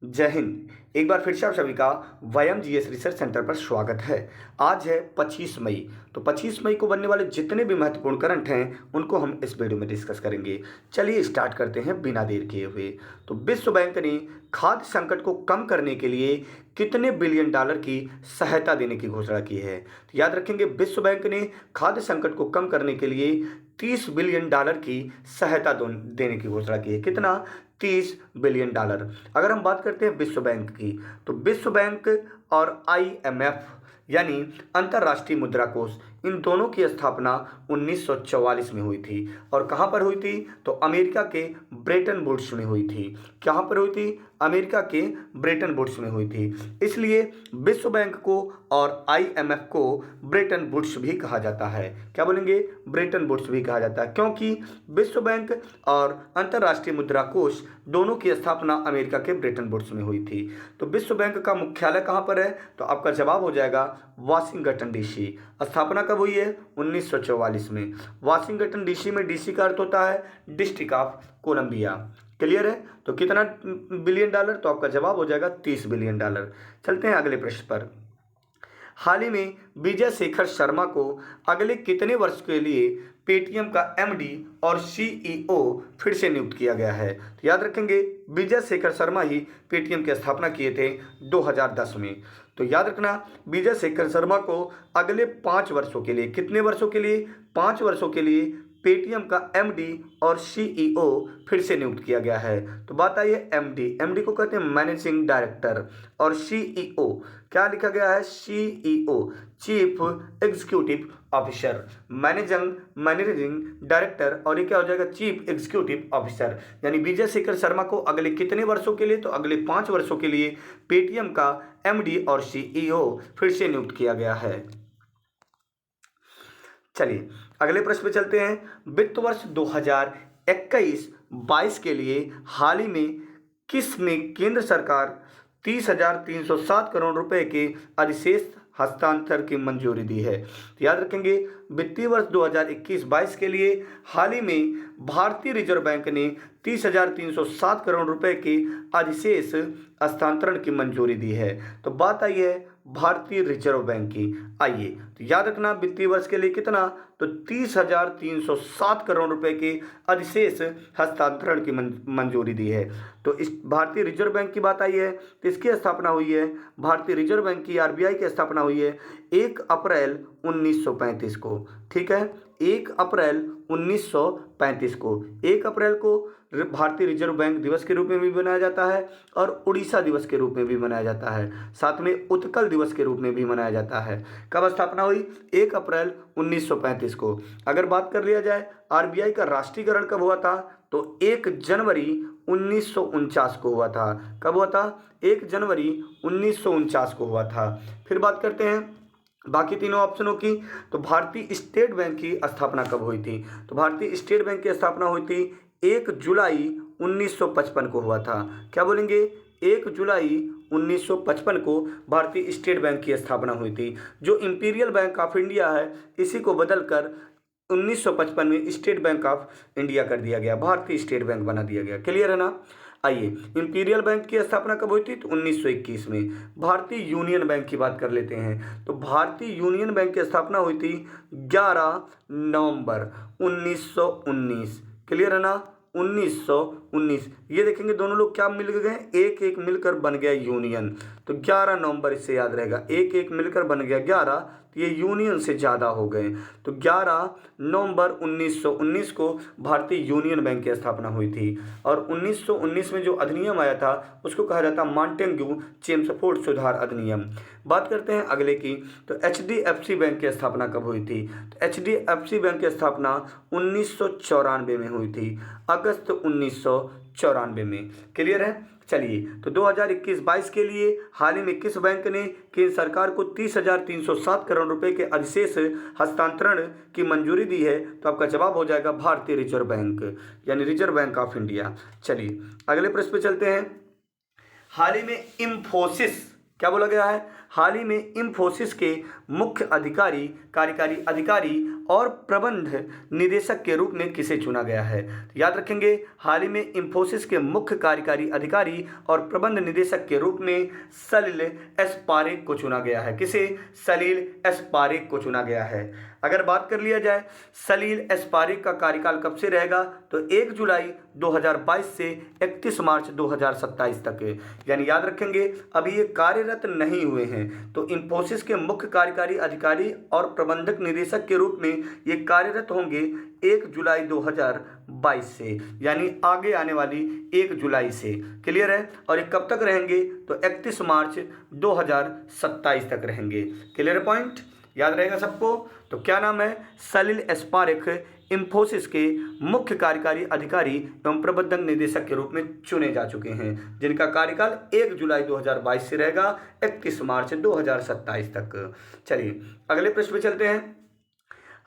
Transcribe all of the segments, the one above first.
जय हिंद। एक बार फिर से आप सभी का वयम जीएस रिसर्च सेंटर पर स्वागत है। आज है 25 मई। तो 25 मई को बनने वाले जितने भी महत्वपूर्ण करंट हैं उनको हम इस वीडियो में डिस्कस करेंगे। चलिए स्टार्ट करते हैं बिना देर किए हुए। तो विश्व बैंक ने खाद्य संकट को कम करने के लिए कितने बिलियन डॉलर की सहायता देने की घोषणा की है। तो याद रखेंगे, विश्व बैंक ने खाद्य संकट को कम करने के लिए 30 बिलियन डॉलर की सहायता देने की घोषणा की है। कितना? 30 बिलियन डॉलर। अगर हम बात करते हैं विश्व बैंक की, तो विश्व बैंक और आईएमएफ यानी अंतर्राष्ट्रीय मुद्रा कोष, इन दोनों की स्थापना 1944 में हुई थी। और कहाँ पर हुई थी? तो अमेरिका के ब्रेटन वुड्स में हुई थी। कहाँ पर हुई थी? अमेरिका के ब्रेटन वुड्स में हुई थी। इसलिए विश्व बैंक को और आईएमएफ को ब्रेटन वुड्स भी कहा जाता है। क्या बोलेंगे? ब्रेटन वुड्स भी कहा जाता है, क्योंकि विश्व बैंक और अंतर्राष्ट्रीय मुद्रा कोष दोनों की स्थापना अमेरिका के ब्रेटन वुड्स में हुई थी। तो विश्व बैंक का मुख्यालय कहाँ पर है? तो आपका जवाब हो जाएगा वाशिंगटन डीसी। स्थापना कब हुई है? 1944 में। वाशिंगटन डीसी में डीसी का अर्थ होता है डिस्ट्रिक्ट ऑफ कोलंबिया। क्लियर है? तो कितना बिलियन डॉलर? तो आपका जवाब हो जाएगा 30 बिलियन डॉलर। चलते हैं अगले प्रश्न पर। हाल ही में विजय शेखर शर्मा को अगले कितने वर्ष के लिए पेटीएम का एमडी और सीईओ फिर से नियुक्त किया गया है? तो याद रखेंगे, विजय शेखर शर्मा ही पेटीएम की स्थापना किए थे 2010 में। तो याद रखना, विजय शेखर शर्मा को अगले 5 वर्षों के लिए, कितने वर्षों के लिए? 5 वर्षों के लिए पेटीएम का एमडी और सीईओ फिर से नियुक्त किया गया है। तो बात आई है एमडी को कहते हैं मैनेजिंग डायरेक्टर, और सीईओ क्या लिखा गया है? CEO chief executive officer, managing director, और ये क्या हो जाएगा? Chief executive officer. यानी विजय शेखर शर्मा को अगले कितने वर्षों के लिए? तो अगले 5 वर्षों के लिए पेटीएम का एमडी और सीईओ फिर से नियुक्त किया गया है। चलिए अगले प्रश्न पे चलते हैं। वित्त वर्ष 2021-22 के लिए हाल ही में किसने केंद्र सरकार 30,307 करोड़ रुपए के अधिशेष हस्तांतरण की मंजूरी दी है? तो याद रखेंगे, वित्तीय वर्ष 2021-22 के लिए हाल ही में भारतीय रिजर्व बैंक ने 30,307 करोड़ रुपए के अधिशेष हस्तांतरण की मंजूरी दी है। तो बात आई है भारतीय रिजर्व बैंक की। आइए, तो याद रखना, वित्तीय वर्ष के लिए कितना? तो 30,307 करोड़ रुपए के अधिशेष हस्तांतरण की मंजूरी दी है। तो इस भारतीय रिजर्व बैंक की बात आई है, तो इसकी स्थापना हुई है, भारतीय रिजर्व बैंक की आरबीआई की स्थापना हुई है 1 अप्रैल 1935 को। ठीक है, 1 अप्रैल 1935 को। 1 अप्रैल को भारतीय रिजर्व बैंक दिवस के रूप में भी मनाया जाता है और उड़ीसा दिवस के रूप में भी मनाया जाता है, साथ में उत्कल दिवस के रूप में भी मनाया जाता है। कब स्थापना हुई? 1 अप्रैल 1935 को। अगर बात कर लिया जाए आरबीआई का राष्ट्रीयकरण कब हुआ था, तो 1 जनवरी 1949 को हुआ था। कब हुआ था? 1 जनवरी 1949 को हुआ था। फिर बात करते हैं बाकी तीनों ऑप्शनों की। तो भारतीय स्टेट बैंक की स्थापना कब हुई थी? तो भारतीय स्टेट बैंक की स्थापना हुई थी 1 जुलाई 1955 को हुआ था। क्या बोलेंगे? 1 जुलाई 1955 को भारतीय स्टेट बैंक की स्थापना हुई थी। जो इंपीरियल बैंक ऑफ इंडिया है, इसी को बदलकर 1955 में स्टेट बैंक ऑफ इंडिया कर दिया गया, भारतीय स्टेट बैंक बना दिया गया। क्लियर है ना? आइए, इंपीरियल बैंक की स्थापना कब हुई थी? तो 1921 में। भारतीय यूनियन बैंक की बात कर लेते हैं। तो भारतीय यूनियन बैंक की स्थापना हुई थी 11 नवंबर 1919। क्लियर है ना? 1919। ये देखेंगे दोनों लोग क्या मिल गए? एक एक मिलकर बन गया यूनियन। तो 11 नवंबर, इससे याद रहेगा, एक एक मिलकर बन गया 11, तो ये यूनियन से ज़्यादा हो गए। तो 11 नवंबर 1919 को भारतीय यूनियन बैंक की स्थापना हुई थी। और 1919 में जो अधिनियम आया था उसको कहा जाता है चेम्सफोर्ड सुधार अधिनियम। बात करते हैं अगले की। तो एचडीएफसी बैंक की स्थापना कब हुई थी? तो एचडीएफसी बैंक की स्थापना 1994 में हुई थी, अगस्त 1994 में। क्लियर है? चलिए, तो 2021-22 के लिए हाल ही में किस बैंक ने केंद्र सरकार को 30,307 करोड़ रुपए के अधिशेष हस्तांतरण की मंजूरी दी है? तो आपका जवाब हो जाएगा भारतीय रिजर्व बैंक, यानी रिजर्व बैंक ऑफ इंडिया। चलिए अगले प्रश्न पे चलते हैं। हाल ही में इंफोसिस, क्या बोला गया है? हाल ही में इंफोसिस के मुख्य कार्यकारी अधिकारी और प्रबंध निदेशक के रूप में किसे चुना गया है? तो याद रखेंगे, हाल ही में इंफोसिस के मुख्य कार्यकारी अधिकारी और प्रबंध निदेशक के रूप में सलिल एस पारेख को चुना गया है। किसे? सलिल एस पारेख को चुना गया है। अगर बात कर लिया जाए सलिल एस पारेख का कार्यकाल कब से रहेगा, तो 1 जुलाई 2022 से 31 मार्च 2027 तक है। यानी याद रखेंगे, अभी ये कार्यरत नहीं हुए हैं। तो इंफोसिस के मुख्य कार्यकारी अधिकारी और प्रबंधक निदेशक के रूप में ये कार्यरत होंगे 1 जुलाई 2022 से, यानी आगे आने वाली 1 जुलाई से। क्लियर है? और ये कब तक रहेंगे, तो 31 मार्च 2027 तक रहेंगे। Clear point? याद रहेगा सबको। तो क्या नाम है? सलिल एस पारेख इंफोसिस के मुख्य कार्यकारी अधिकारी एवं प्रबंधक निदेशक के रूप में चुने जा चुके हैं, जिनका कार्यकाल 1 जुलाई 2022 से रहेगा 31 मार्च 2027 तक। चलिए अगले प्रश्न पे चलते हैं।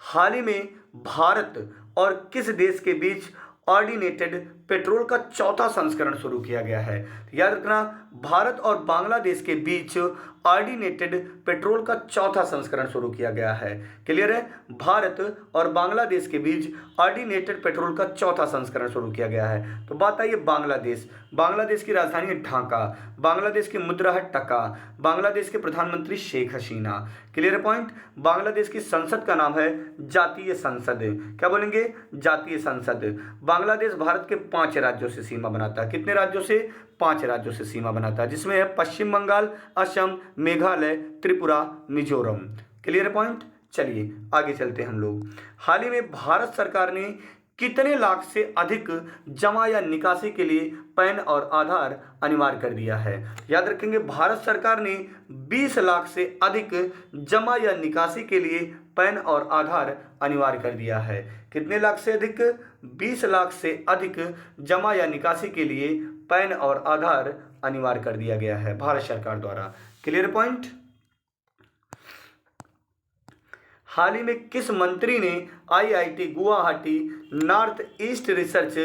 हाल ही में भारत और किस देश के बीच ऑर्डिनेटेड पेट्रोल का चौथा संस्करण शुरू किया गया है? याद रखना, भारत और बांग्लादेश के बीच ऑर्डिनेटेड पेट्रोल का चौथा संस्करण शुरू किया गया है। क्लियर है? भारत और बांग्लादेश के बीच ऑर्डिनेटेड पेट्रोल का चौथा संस्करण शुरू किया गया है। तो बात आई है बांग्लादेश। बांग्लादेश की राजधानी है ढाका, बांग्लादेश की मुद्रा है टका, बांग्लादेश के प्रधानमंत्री शेख हसीना। Clear point? बांग्लादेश की संसद का नाम है जातीय संसद। क्या बोलेंगे? जातीय संसद। बांग्लादेश भारत के 5 राज्यों से सीमा बनाता है। कितने राज्यों से? 5 राज्यों से सीमा बनाता है, जिसमें है पश्चिम बंगाल, असम, मेघालय, त्रिपुरा, मिजोरम। Clear point? चलिए आगे चलते हैं हम लोग। हाल ही में भारत सरकार ने कितने लाख से अधिक जमा या निकासी के लिए पैन और आधार अनिवार्य कर दिया है? याद रखेंगे, भारत सरकार ने 20 लाख से अधिक जमा या निकासी के लिए पैन और आधार अनिवार्य कर दिया है। कितने लाख से अधिक? 20 लाख से अधिक जमा या निकासी के लिए पैन और आधार अनिवार्य कर दिया गया है भारत सरकार द्वारा। Clear point? हाल ही में किस मंत्री ने IIT Guwahati north east research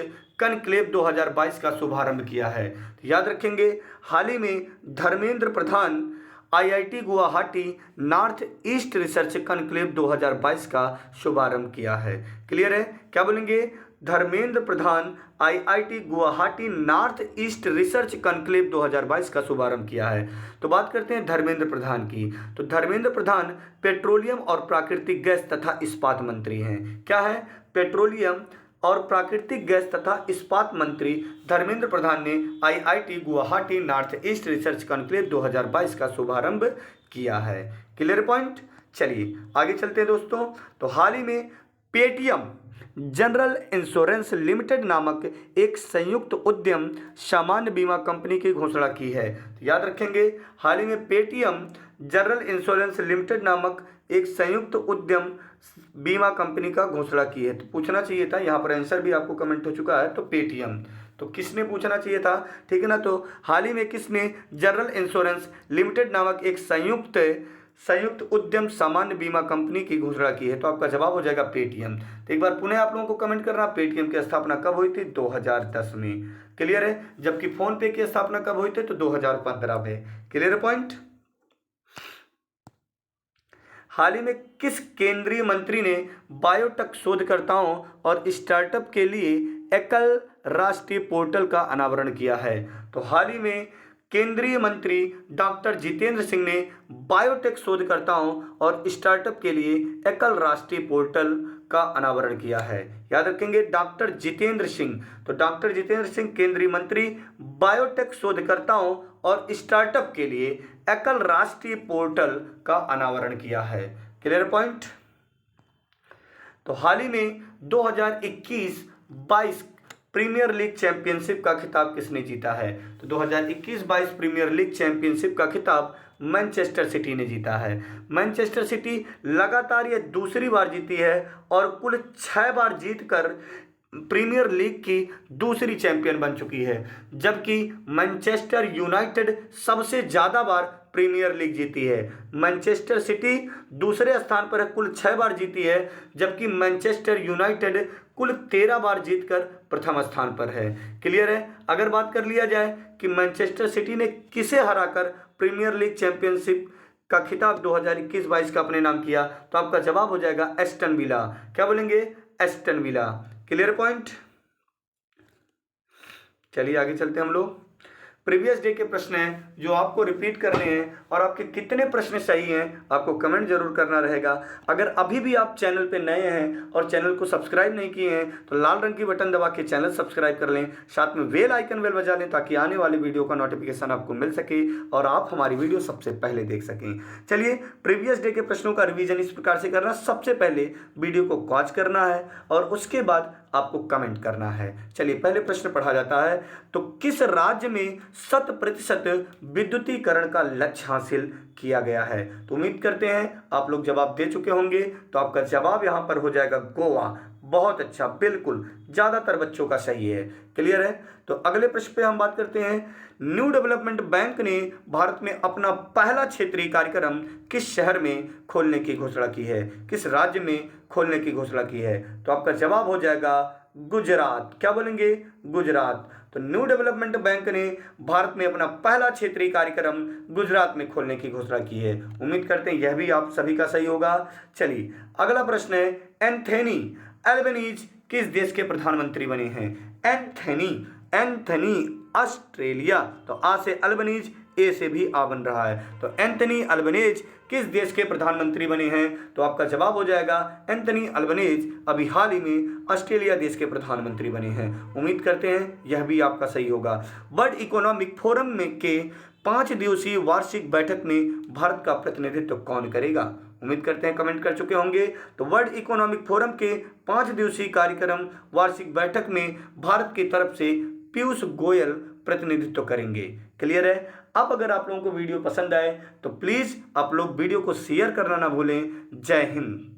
conclave 2022 का शुभारंभ किया है? तो याद रखेंगे, हाल ही में Dharmendra Pradhan IIT Guwahati north east research conclave 2022 का शुभारंभ किया है। क्लियर है? क्या बोलेंगे? Dharmendra Pradhan IIT Guwahati north east research conclave 2022 का शुभारंभ किया है। तो बात करते हैं धर्मेंद्र प्रधान की। तो धर्मेंद्र प्रधान पेट्रोलियम और प्राकृतिक गैस तथा इस्पात मंत्री हैं। क्या है? पेट्रोलियम और प्राकृतिक गैस तथा इस्पात मंत्री धर्मेंद्र प्रधान ने IIT Guwahati north east research conclave 2022 का शुभारंभ किया है। Clear point? चलिए आगे चलते हैं दोस्तों। तो हाल ही में पेटीएम जनरल इंश्योरेंस लिमिटेड नामक एक संयुक्त उद्यम सामान्य बीमा कंपनी की घोषणा की है। तो याद रखेंगे, हाल ही में पेटीएम जनरल इंश्योरेंस लिमिटेड नामक एक संयुक्त उद्यम बीमा कंपनी का घोषणा की है। तो पूछना चाहिए था, यहाँ पर आंसर भी आपको कमेंट हो चुका है। तो पेटीएम, तो किसने पूछना चाहिए था? ठीक है ना। तो हाल ही में किसने जनरल इंश्योरेंस लिमिटेड नामक एक संयुक्त उद्यम सामान्य बीमा कंपनी की घोषणा की है? तो आपका जवाब हो जाएगा पेटीएम। तो एक बार पुनः आप लोगों को कमेंट करना, पेटीएम की स्थापना कब हुई थी? 2010 में। क्लियर है? जबकि फोन पे की स्थापना कब हुई थी? तो 2015 में। Clear point? हाल ही में किस केंद्रीय मंत्री ने बायोटेक शोधकर्ताओं और स्टार्टअप के लिए एकल राष्ट्रीय पोर्टल का अनावरण किया है? तो हाल ही में केंद्रीय मंत्री डॉक्टर जितेंद्र सिंह ने बायोटेक शोधकर्ताओं और स्टार्टअप के लिए एकल राष्ट्रीय पोर्टल का अनावरण किया है। याद रखेंगे, डॉक्टर जितेंद्र सिंह। तो डॉक्टर जितेंद्र सिंह केंद्रीय मंत्री बायोटेक शोधकर्ताओं और स्टार्टअप के लिए एकल राष्ट्रीय पोर्टल का अनावरण किया है। Clear point? तो हाल ही में 2021-22 प्रीमियर लीग चैंपियनशिप का खिताब किसने जीता है? तो 2021-22 प्रीमियर लीग चैंपियनशिप का खिताब मैनचेस्टर सिटी ने जीता है। मैनचेस्टर सिटी लगातार ये दूसरी बार जीती है और कुल 6 बार जीतकर प्रीमियर लीग की दूसरी चैंपियन बन चुकी है, जबकि मैनचेस्टर यूनाइटेड सबसे ज़्यादा बार प्रीमियर लीग जीती है। मैनचेस्टर सिटी दूसरे स्थान पर कुल 6 बार जीती है, जबकि मैनचेस्टर यूनाइटेड कुल 13 बार जीतकर प्रथम स्थान पर है। क्लियर है? अगर बात कर लिया जाए कि मैनचेस्टर सिटी ने किसे हराकर प्रीमियर लीग चैंपियनशिप का खिताब 2021-22 का अपने नाम किया? तो आपका जवाब हो जाएगा एस्टन विला। क्या बोलेंगे? Aston villa. Clear point? चलिए आगे चलते हैं हम लोग। प्रीवियस डे के प्रश्न हैं जो आपको रिपीट करने हैं और आपके कितने प्रश्न सही हैं आपको कमेंट जरूर करना रहेगा। अगर अभी भी आप चैनल पे नए हैं और चैनल को सब्सक्राइब नहीं किए हैं तो लाल रंग की बटन दबा के चैनल सब्सक्राइब कर लें, साथ में बेल आइकन बेल बजा लें ताकि आने वाली वीडियो का नोटिफिकेशन आपको मिल सके और आप हमारी वीडियो सबसे पहले देख सकें। चलिए, प्रीवियस डे के प्रश्नों का रिविजन इस प्रकार से करना। सबसे पहले वीडियो को वॉच करना है और उसके बाद आपको कमेंट करना है। चलिए पहले प्रश्न पढ़ा जाता है। तो किस राज्य में 100% विद्युतीकरण का लक्ष्य हासिल किया गया है? तो उम्मीद करते हैं आप लोग जवाब दे चुके होंगे। तो आपका जवाब यहां पर हो जाएगा गोवा। बहुत अच्छा, बिल्कुल ज्यादातर बच्चों का सही है। क्लियर है? तो अगले प्रश्न पे हम बात करते हैं। न्यू डेवलपमेंट बैंक ने भारत में अपना पहला क्षेत्रीय कार्यक्रम किस शहर में खोलने की घोषणा की है? किस राज्य में खोलने की घोषणा की है? तो आपका जवाब हो जाएगा गुजरात। क्या बोलेंगे? गुजरात। तो न्यू डेवलपमेंट बैंक ने भारत में अपना पहला क्षेत्रीय कार्यक्रम गुजरात में खोलने की घोषणा की है। उम्मीद करते हैं यह भी आप सभी का सही होगा। चलिए अगला प्रश्न है। एंथनी अल्बनीज किस देश के प्रधानमंत्री बने हैं? Anthony Australia. तो आ से अल्बनीज, ए से भी आ बन रहा है। तो एंथनी अल्बनीज किस देश के प्रधानमंत्री बने हैं? तो आपका जवाब हो जाएगा एंथनी अल्बनीज अभी हाल ही में ऑस्ट्रेलिया देश के प्रधानमंत्री बने हैं। उम्मीद करते हैं यह भी आपका सही होगा। वर्ल्ड इकोनॉमिक फोरम में के 5 दिवसीय वार्षिक बैठक में भारत का प्रतिनिधित्व कौन करेगा? उम्मीद करते हैं कमेंट कर चुके होंगे। तो वर्ल्ड इकोनॉमिक फोरम के 5 दिवसीय कार्यक्रम वार्षिक बैठक में भारत की तरफ से पीयूष गोयल प्रतिनिधित्व करेंगे। क्लियर है? अब अगर आप लोगों को वीडियो पसंद आए तो प्लीज आप लोग वीडियो को शेयर करना ना भूलें। जय हिंद।